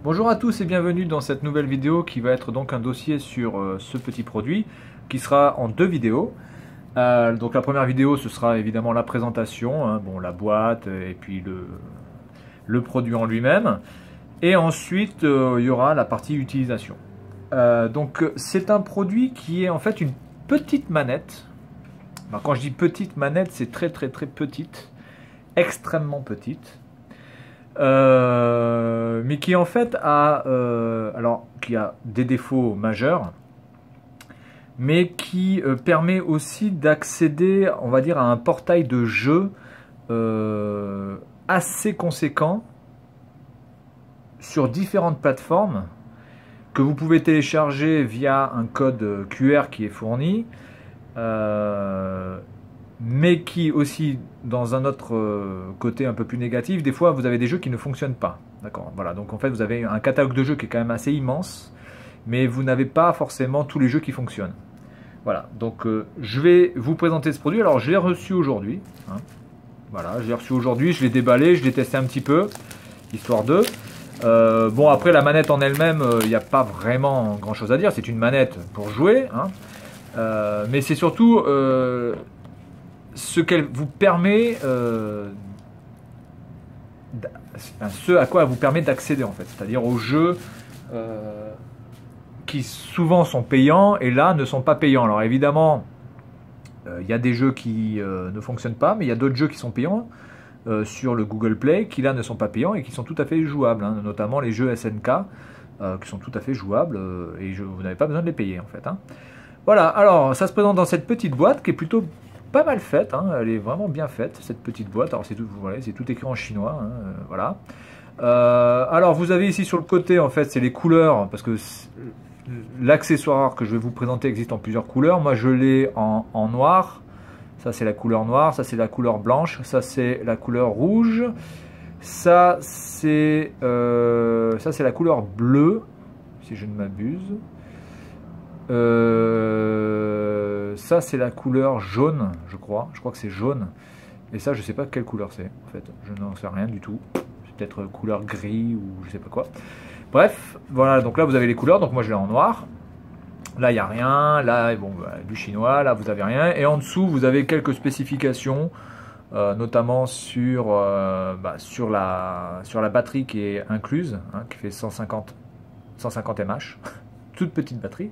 Bonjour à tous et bienvenue dans cette nouvelle vidéo qui va être donc un dossier sur ce petit produit qui sera en deux vidéos. Donc la première vidéo ce sera évidemment la présentation, hein, bon, la boîte et puis le produit en lui-même. Et ensuite il y aura la partie utilisation. Donc c'est un produit qui est en fait une petite manette. Alors, quand je dis petite manette, c'est très petite, extrêmement petite. Mais qui en fait qui a des défauts majeurs, mais qui permet aussi d'accéder, on va dire, à un portail de jeux assez conséquent sur différentes plateformes que vous pouvez télécharger via un code QR qui est fourni. Mais qui aussi, dans un autre côté un peu plus négatif, des fois vous avez des jeux qui ne fonctionnent pas. D'accord, voilà, donc en fait vous avez un catalogue de jeux qui est quand même assez immense, mais vous n'avez pas forcément tous les jeux qui fonctionnent. Voilà, donc je vais vous présenter ce produit. Alors je l'ai reçu aujourd'hui, hein. Voilà, je l'ai reçu aujourd'hui, je l'ai déballé, je l'ai testé un petit peu, histoire de... bon, après la manette en elle-même, il n'y a pas vraiment grand chose à dire, c'est une manette pour jouer, hein. Mais c'est surtout... ce qu'elle vous permet, ce à quoi elle vous permet d'accéder en fait, c'est-à-dire aux jeux qui souvent sont payants et là ne sont pas payants. Alors évidemment, il y a des jeux qui ne fonctionnent pas, mais il y a d'autres jeux qui sont payants sur le Google Play qui là ne sont pas payants et qui sont tout à fait jouables, hein, notamment les jeux SNK qui sont tout à fait jouables et vous n'avez pas besoin de les payer en fait, hein. Voilà, alors ça se présente dans cette petite boîte qui est plutôt pas mal faite, hein, elle est vraiment bien faite cette petite boîte. Alors c'est tout, voilà, c'est tout écrit en chinois, hein, voilà. Alors vous avez ici sur le côté en fait c'est les couleurs, parce que l'accessoire que je vais vous présenter existe en plusieurs couleurs. Moi je l'ai en noir, ça c'est la couleur noire, ça c'est la couleur blanche, ça c'est la couleur rouge, ça c'est la couleur bleue si je ne m'abuse. Ça c'est la couleur jaune, je crois que c'est jaune, et ça je sais pas quelle couleur c'est en fait, je n'en sais rien du tout, c'est peut-être couleur gris ou je sais pas quoi. Bref, voilà, donc là vous avez les couleurs, donc moi je l'ai en noir, là il n'y a rien, là bon, du chinois, là vous avez rien, et en dessous vous avez quelques spécifications, notamment sur la batterie qui est incluse, hein, qui fait 150 mAh, toute petite batterie.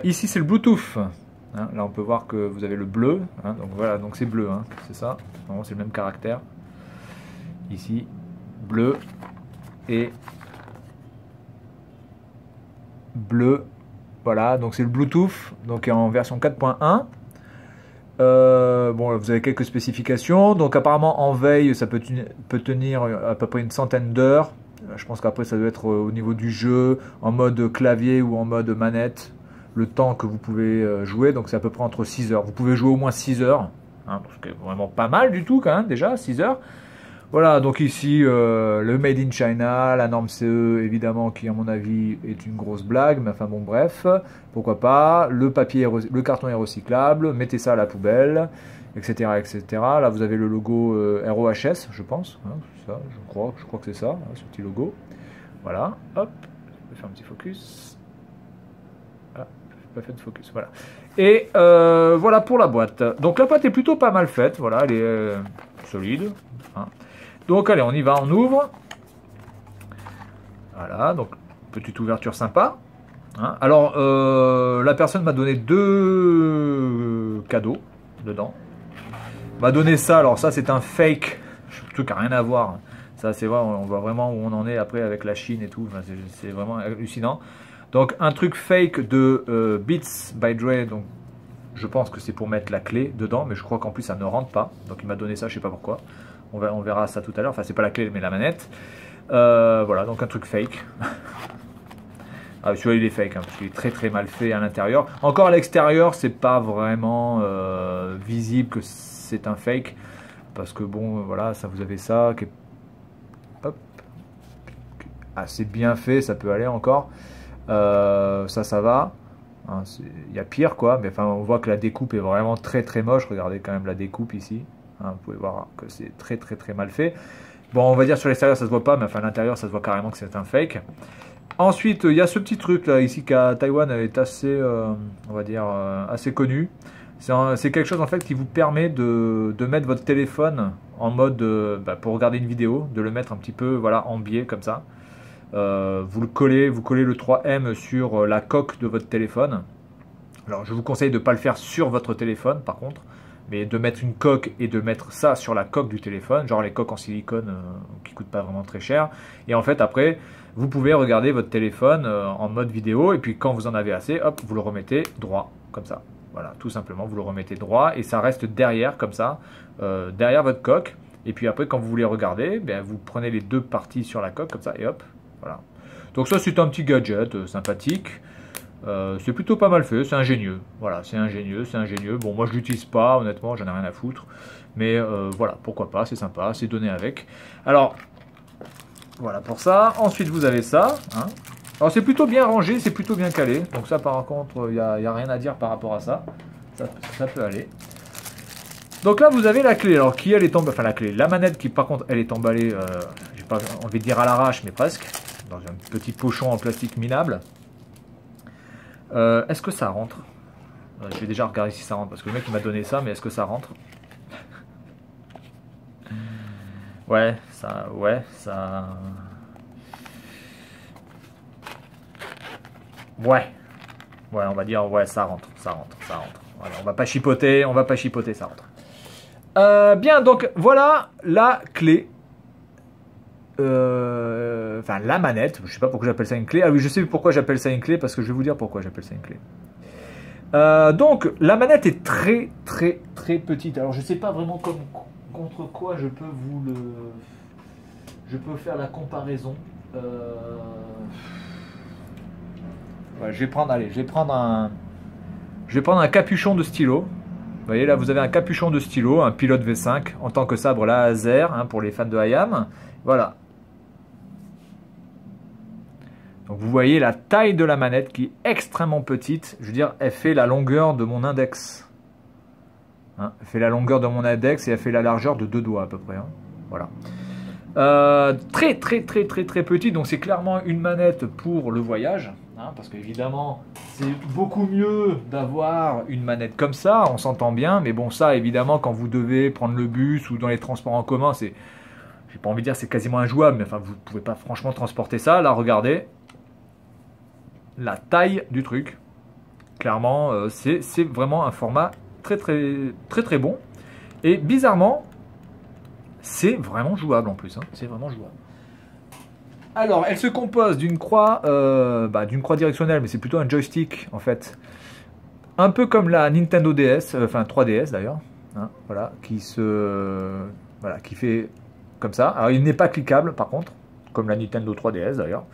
Ici c'est le Bluetooth, hein, là on peut voir que vous avez le bleu, hein, donc voilà, donc c'est bleu, hein, c'est ça, c'est le même caractère, ici, bleu et bleu, voilà, donc c'est le Bluetooth, donc en version 4.1. Bon, vous avez quelques spécifications, donc apparemment en veille ça peut tenir à peu près une centaine d'heures. Je pense qu'après ça doit être au niveau du jeu, en mode clavier ou en mode manette, le temps que vous pouvez jouer, donc c'est à peu près entre 6 heures. Vous pouvez jouer au moins 6 heures, hein, ce qui est vraiment pas mal du tout quand même déjà, 6 heures. Voilà, donc ici le Made in China, la norme CE évidemment qui à mon avis est une grosse blague, mais enfin bon bref, pourquoi pas. Le le carton est recyclable, mettez ça à la poubelle, etc. etc. Là vous avez le logo ROHS je pense, hein, ça, je crois que c'est ça, hein, ce petit logo. Voilà, hop, je vais faire un petit focus. Ah, pas fait de focus, voilà. Et voilà pour la boîte. Donc la boîte est plutôt pas mal faite, voilà, elle est solide, hein. Donc allez, on y va, on ouvre. Voilà, donc petite ouverture sympa, hein. Alors la personne m'a donné 2 cadeaux dedans. M'a donné ça, alors ça c'est un fake, surtout qui n'a rien à voir. Ça c'est vrai, on voit vraiment où on en est après avec la Chine et tout, enfin, c'est vraiment hallucinant. Donc un truc fake de Beats by Dre, donc je pense que c'est pour mettre la clé dedans, mais je crois qu'en plus ça ne rentre pas. Donc il m'a donné ça, je sais pas pourquoi. On verra ça tout à l'heure, enfin c'est pas la clé mais la manette. Voilà, donc un truc fake. Ah, celui-là il est fake, hein, parce qu'il est très mal fait à l'intérieur. Encore à l'extérieur, c'est pas vraiment visible que c'est un fake, parce que bon, voilà, ça vous avez ça qui est hop, assez bien fait, ça peut aller encore. Ça va. Hein, il y a pire quoi, mais enfin on voit que la découpe est vraiment très moche. Regardez quand même la découpe ici. Hein, vous pouvez voir que c'est très mal fait. Bon, on va dire sur l'extérieur ça se voit pas, mais enfin à l'intérieur ça se voit carrément que c'est un fake. Ensuite, il y a ce petit truc là ici qu'à Taïwan est assez, on va dire, assez connu. C'est quelque chose en fait qui vous permet de mettre votre téléphone en mode pour regarder une vidéo, de le mettre un petit peu voilà en biais comme ça. Vous collez le 3M sur la coque de votre téléphone. Alors je vous conseille de ne pas le faire sur votre téléphone par contre, mais de mettre une coque et de mettre ça sur la coque du téléphone, genre les coques en silicone qui ne coûtent pas vraiment très cher. Et en fait après, vous pouvez regarder votre téléphone en mode vidéo et puis quand vous en avez assez, hop, vous le remettez droit comme ça. Voilà, tout simplement, vous le remettez droit et ça reste derrière comme ça, derrière votre coque. Et puis après, quand vous voulez regarder, ben, vous prenez les deux parties sur la coque comme ça et hop, voilà. Donc ça, c'est un petit gadget sympathique. C'est plutôt pas mal fait, c'est ingénieux. Voilà, c'est ingénieux, c'est ingénieux. Bon, moi je l'utilise pas, honnêtement, j'en ai rien à foutre. Mais voilà, pourquoi pas, c'est sympa, c'est donné avec. Alors, voilà pour ça. Ensuite, vous avez ça. Hein. Alors, c'est plutôt bien rangé, c'est plutôt bien calé. Donc ça, par contre, il n'y a rien à dire par rapport à ça. Ça peut aller. Donc là, vous avez la clé. Alors, qui elle est emballée, enfin la clé, la manette qui, par contre, elle est emballée, j'ai pas envie de dire à l'arrache, mais presque, dans un petit pochon en plastique minable. Est-ce que ça rentre? Je vais déjà regarder si ça rentre, parce que le mec il m'a donné ça, mais est-ce que ça rentre? Ouais, ça... Ouais, on va dire, ouais, ça rentre. Voilà, on va pas chipoter, ça rentre. Bien, donc, voilà la clé. Enfin, la manette. Je sais pas pourquoi j'appelle ça une clé. Ah oui, je sais pourquoi j'appelle ça une clé, parce que je vais vous dire pourquoi j'appelle ça une clé. Donc, la manette est très, très, très petite. Alors, je sais pas vraiment contre quoi je peux je peux faire la comparaison. Ouais, je vais prendre un capuchon de stylo. Vous voyez, là, vous avez un capuchon de stylo, un pilote V5 en tant que sabre laser, hein, pour les fans de IAM. Voilà. Donc, vous voyez la taille de la manette qui est extrêmement petite. Je veux dire, elle fait la longueur de mon index. Hein, elle fait la longueur de mon index et elle fait la largeur de 2 doigts à peu près. Hein. Voilà. Très petit, donc c'est clairement une manette pour le voyage, hein, parce qu'évidemment c'est beaucoup mieux d'avoir une manette comme ça, on s'entend bien, mais bon, ça évidemment quand vous devez prendre le bus ou dans les transports en commun, c'est, j'ai pas envie de dire c'est quasiment injouable, mais enfin vous pouvez pas franchement transporter ça. Là, regardez la taille du truc, clairement c'est vraiment un format très bon, et bizarrement c'est vraiment jouable en plus, hein. C'est vraiment jouable. Alors, elle se compose d'une croix directionnelle, mais c'est plutôt un joystick en fait. Un peu comme la Nintendo DS, enfin 3DS d'ailleurs, hein, voilà, qui fait comme ça. Alors, il n'est pas cliquable par contre, comme la Nintendo 3DS d'ailleurs.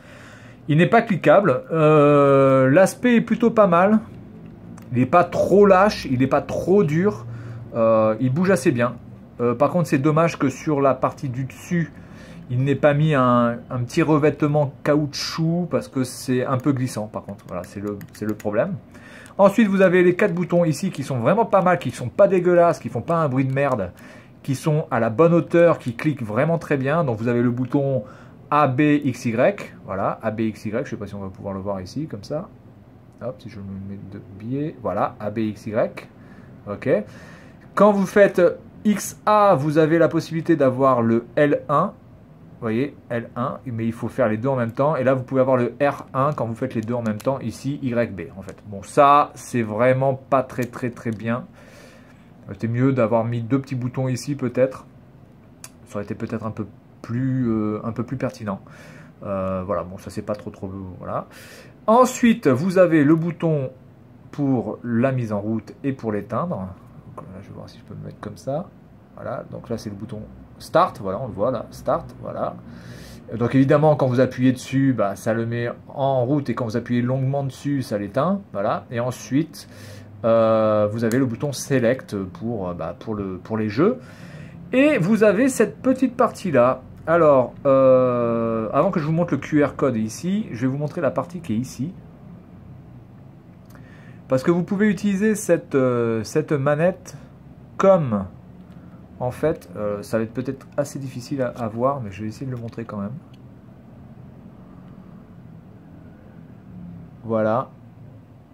Il n'est pas cliquable. L'aspect est plutôt pas mal. Il n'est pas trop lâche, il n'est pas trop dur. Il bouge assez bien. Par contre, c'est dommage que sur la partie du dessus, il n'ait pas mis un petit revêtement caoutchouc parce que c'est un peu glissant. Par contre, voilà, c'est le problème. Ensuite, vous avez les 4 boutons ici qui sont vraiment pas mal, qui sont pas dégueulasses, qui font pas un bruit de merde, qui sont à la bonne hauteur, qui cliquent vraiment très bien. Donc, vous avez le bouton A, B, X, Y. Voilà, A, B, X, Y. Je sais pas si on va pouvoir le voir ici, comme ça. Hop, si je me mets de biais. Voilà, A, B, X, Y. Ok. Quand vous faites XA, vous avez la possibilité d'avoir le L1, vous voyez, L1, mais il faut faire les deux en même temps, et là vous pouvez avoir le R1 quand vous faites les deux en même temps, ici YB en fait. Bon, ça c'est vraiment pas très bien, c'était mieux d'avoir mis 2 petits boutons ici peut-être, ça aurait été peut-être un peu plus pertinent. Voilà, bon ça c'est pas trop voilà. Ensuite vous avez le bouton pour la mise en route et pour l'éteindre. Donc là, je vais voir si je peux me mettre comme ça. Voilà, donc là c'est le bouton Start, voilà, on le voit là, Start, voilà. Donc évidemment, quand vous appuyez dessus, bah, ça le met en route, et quand vous appuyez longuement dessus, ça l'éteint, voilà. Et ensuite, vous avez le bouton Select pour les jeux. Et vous avez cette petite partie-là. Alors, avant que je vous montre le QR code ici, je vais vous montrer la partie qui est ici. Parce que vous pouvez utiliser cette manette comme en fait, ça va être peut-être assez difficile à voir, mais je vais essayer de le montrer quand même. Voilà.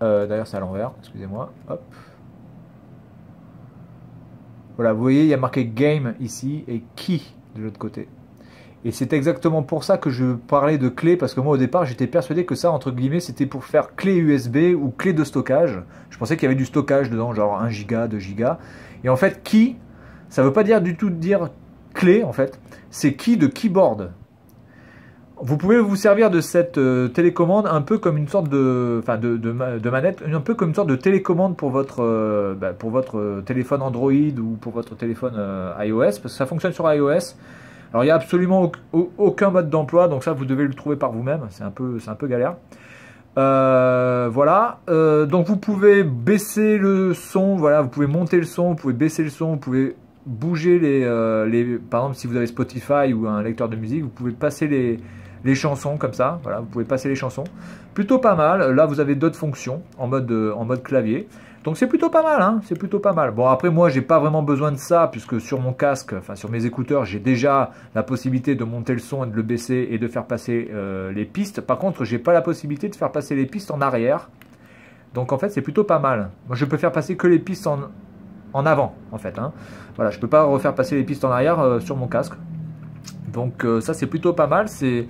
D'ailleurs, c'est à l'envers, excusez-moi. Hop. Voilà, vous voyez, il y a marqué Game ici et Key de l'autre côté. Et c'est exactement pour ça que je parlais de clé, parce que moi au départ j'étais persuadé que ça, entre guillemets, c'était pour faire clé USB ou clé de stockage. Je pensais qu'il y avait du stockage dedans, genre 1 giga, 2 giga. Et en fait, key, ça veut pas dire du tout dire clé, en fait. C'est key de keyboard. Vous pouvez vous servir de cette télécommande un peu comme une sorte de, enfin de manette, un peu comme une sorte de télécommande pour votre téléphone Android ou pour votre téléphone iOS, parce que ça fonctionne sur iOS. Alors il n'y a absolument aucun mode d'emploi, donc ça vous devez le trouver par vous-même, c'est un peu galère. Voilà, donc vous pouvez baisser le son, voilà, vous pouvez monter le son, vous pouvez baisser le son, vous pouvez bouger par exemple si vous avez Spotify ou un lecteur de musique, vous pouvez passer les chansons comme ça, voilà, vous pouvez passer les chansons. Plutôt pas mal, là vous avez d'autres fonctions en mode clavier. Donc c'est plutôt pas mal, hein, c'est plutôt pas mal. Bon après moi j'ai pas vraiment besoin de ça puisque sur mon casque, enfin sur mes écouteurs, j'ai déjà la possibilité de monter le son et de le baisser et de faire passer les pistes. Par contre j'ai pas la possibilité de faire passer les pistes en arrière. Donc en fait c'est plutôt pas mal. Moi je peux faire passer que les pistes en avant en fait. Hein. Voilà, je peux pas refaire passer les pistes en arrière sur mon casque. Donc ça c'est plutôt pas mal, c'est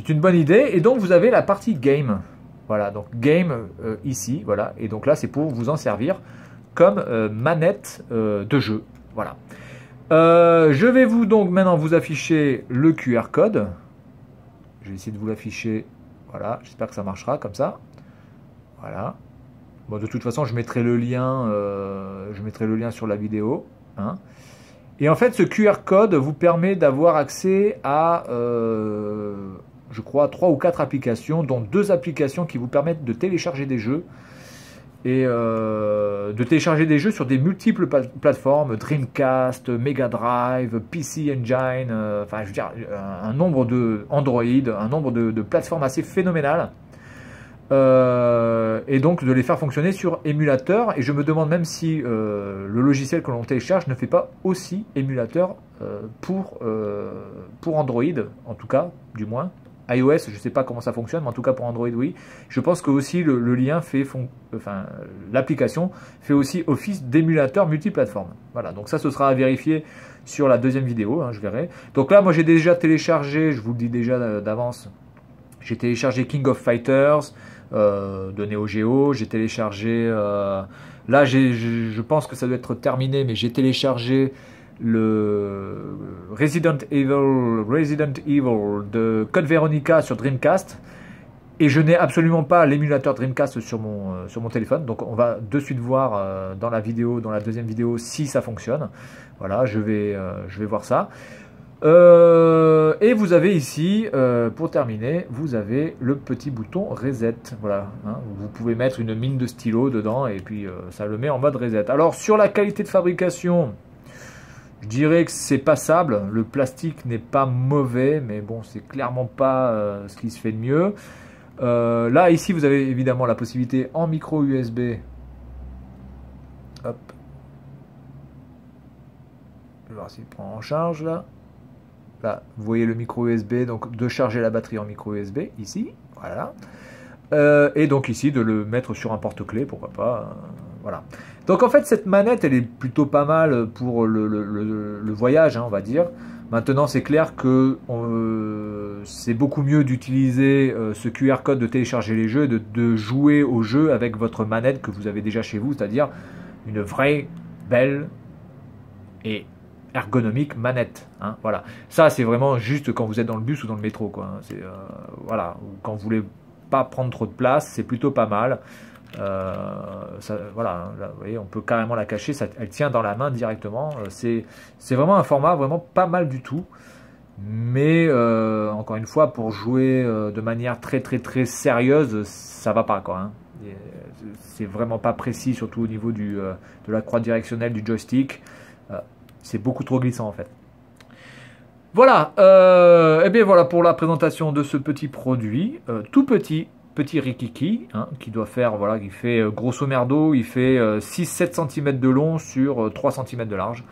une bonne idée. Et donc vous avez la partie game. Voilà, donc game ici, voilà, et donc là c'est pour vous en servir comme manette de jeu, voilà. Je vais donc maintenant vous afficher le QR code. Je vais essayer de vous l'afficher, voilà, j'espère que ça marchera comme ça. Voilà. Bon, de toute façon, je mettrai le lien sur la vidéo. Hein. Et en fait, ce QR code vous permet d'avoir accès à je crois 3 ou 4 applications, dont 2 applications qui vous permettent de télécharger des jeux et de télécharger des jeux sur des multiples plateformes, Dreamcast, Mega Drive, PC Engine, enfin je veux dire un nombre de Android, un nombre de plateformes assez phénoménal. Et donc de les faire fonctionner sur émulateur, et je me demande même si le logiciel que l'on télécharge ne fait pas aussi émulateur pour Android, en tout cas, du moins. iOS, je ne sais pas comment ça fonctionne, mais en tout cas pour Android, oui. Je pense que aussi le lien l'application fait aussi office d'émulateur multiplateforme. Voilà, donc ça, ce sera à vérifier sur la deuxième vidéo, hein, je verrai. Donc là, moi, j'ai déjà téléchargé, je vous le dis déjà d'avance, j'ai téléchargé King of Fighters de Neo Geo, j'ai téléchargé, là, je pense que ça doit être terminé, mais j'ai téléchargé le Resident Evil de Code Veronica sur Dreamcast, et je n'ai absolument pas l'émulateur Dreamcast sur mon téléphone, donc on va de suite voir dans la deuxième vidéo si ça fonctionne. Voilà, je vais voir ça. Et vous avez ici, pour terminer, vous avez le petit bouton reset. Voilà, hein, vous pouvez mettre une mine de stylo dedans et puis ça le met en mode reset. Alors sur la qualité de fabrication, je dirais que c'est passable. Le plastique n'est pas mauvais, mais bon, c'est clairement pas ce qui se fait de mieux. Là, ici, vous avez évidemment la possibilité en micro USB. Hop. Je vais voir s'il prend en charge là. Là, vous voyez le micro USB, donc de charger la batterie en micro USB, ici, voilà. Et donc ici, de le mettre sur un porte-clés, pourquoi pas, voilà. Donc en fait, cette manette, elle est plutôt pas mal pour le voyage, hein, on va dire. Maintenant, c'est clair que c'est beaucoup mieux d'utiliser ce QR code, de télécharger les jeux, de jouer au jeu avec votre manette que vous avez déjà chez vous, c'est-à-dire une vraie, belle et ergonomique manette, hein, voilà. Ça c'est vraiment juste quand vous êtes dans le bus ou dans le métro, quoi, hein. C'est voilà, ou quand vous voulez pas prendre trop de place, c'est plutôt pas mal. Ça, voilà, là, vous voyez, on peut carrément la cacher, ça, elle tient dans la main directement. C'est vraiment un format vraiment pas mal du tout, mais encore une fois, pour jouer de manière très sérieuse, ça va pas, quoi, hein. C'est vraiment pas précis, surtout au niveau de la croix directionnelle du joystick. C'est beaucoup trop glissant en fait. Voilà, et bien voilà pour la présentation de ce petit produit, tout petit rikiki, hein, qui doit faire, voilà, qui fait grosso merdo, il fait 6-7 cm de long sur 3 cm de large.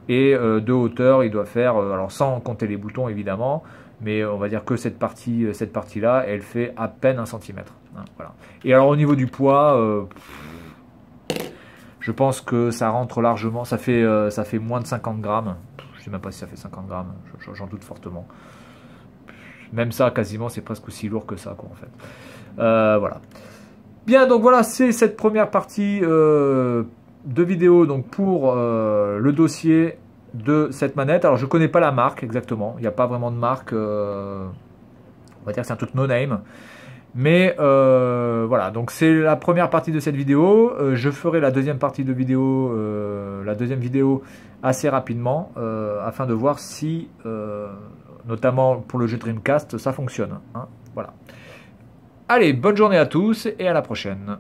et de hauteur il doit faire, alors sans compter les boutons évidemment, mais on va dire que cette partie-là, elle fait à peine 1 cm. Hein, voilà. Et alors au niveau du poids, je pense que ça rentre largement, ça fait moins de 50 grammes. Je ne sais même pas si ça fait 50 grammes, j'en doute fortement. Même ça, quasiment, c'est presque aussi lourd que ça, quoi, en fait. Voilà. Bien, donc voilà, c'est cette première partie de vidéo donc pour le dossier de cette manette. Alors, je ne connais pas la marque exactement. Il n'y a pas vraiment de marque. On va dire que c'est un truc no-name. Mais voilà, donc c'est la première partie de cette vidéo. Je ferai la deuxième partie de vidéo, la deuxième vidéo assez rapidement, afin de voir si, notamment pour le jeu Dreamcast, ça fonctionne. Hein, voilà. Allez, bonne journée à tous et à la prochaine.